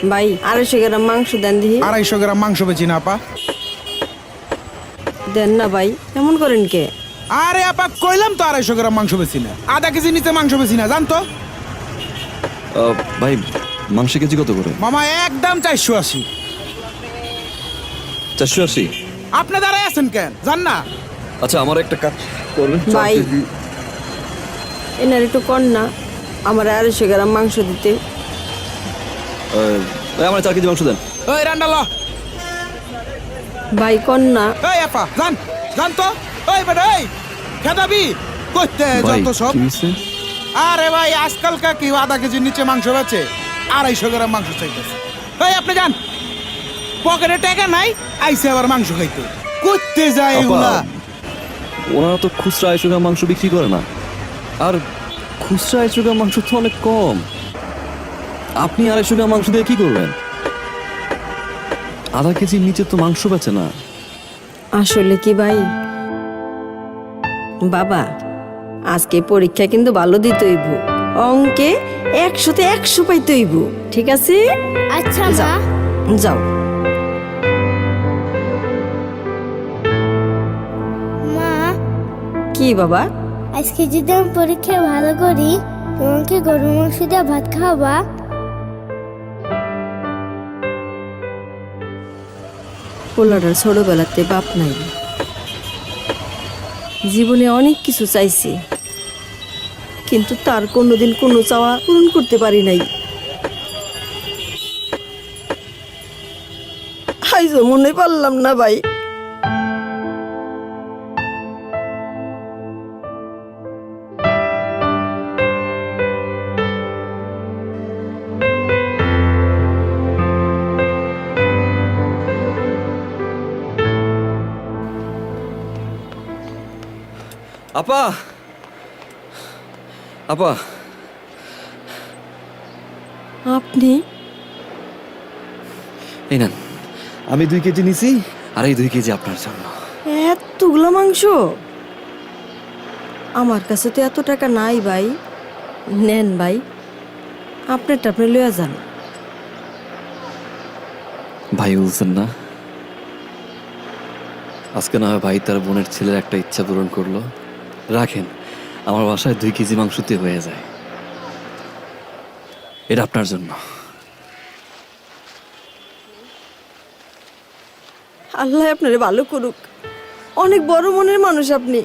ভাই 250 গ্রাম মাংস দেন দিহি। 250 গ্রাম মাংস বেচি না আপা। দেন না ভাই, এমন করেন কে? আরে আপা কইলাম তো 250 গ্রাম মাংস বেচি না, আধা কেজি নিচে মাংস বেচি না, জানতো ভাই মাংস কেজি কত করে? মামা একদম 480। 480? আপনি দাঁড়ায় আছেন কেন, জান না? আচ্ছা আমার একটা কাজ করবেন। ভাই এনার একটু কর না, আমার 250 গ্রাম মাংস দিতে। আমার 4 কেজি মাংস দেন। ওই রান্ডাল, ভাই কর না। এই আপা জান, জান তো। ওই বেটা এই খেদাবি কইতে ভাই যত সব। কি হইছে? আরে ভাই আজকালকার কি আধা কেজির নিচে মাংস বেচে, 250 গ্রাম মাংস চাইতেছে। এই আপনি যান, পকেটে টাকা নাই, আইসে আবার মাংস খাইতে। করতে যায় আপা, এগুলা। ওনারা তো খুচরা 250 গ্রাম মাংস বিক্রি করে না, আর খুচরা 250 গ্রাম মাংস তো অনেক কম। আপনি 250 গ্রাম মাংস দিয়ে কি করবেন? আধা কেজির নিচে তো মাংস বেচে না। আসলে কি ভাই, বাবা আজকে পরীক্ষা কিন্তু ভালো দিতে হইব, অঙ্কে 100-তে 100 পাইতে হইব, ঠিক আছে? আচ্ছা মা। যাও। মা, কি বাবা? আজকে যদি আমি পরীক্ষায় ভালো করি তোমাকে গরু মাংস দিয়ে ভাত খাওয়াবা? পোলাটার ছোটবেলাতে বাপ নাই, জীবনে অনেক কিছু চাইছে, কিন্তু তার কোনোদিন কোনো চাওয়া পূরণ করতে পারি নাই। আইজো মনে পারলাম না ভাই। আপা, আপা আপনি? এই নেন, আমি 2 কেজি নিছি, আর এই 2 কেজি আপনার জন্য। এতগুলো মাংস? আমার কাছে তো এত টাকা নাই ভাই। নেন ভাই, আপনারটা আপনি লইয়া যান। ভাই বলছেন না, আজকে না হয় ভাই তার বোনের ছেলের একটা ইচ্ছা পূরণ করলো। রাখেন, আমার বাসায় 2 কেজি মাংসতে হয়ে যায়। এটা আপনার জন্য। আল্লাহ আপনারে ভালো করুক, অনেক বড় মনের মানুষ আপনি।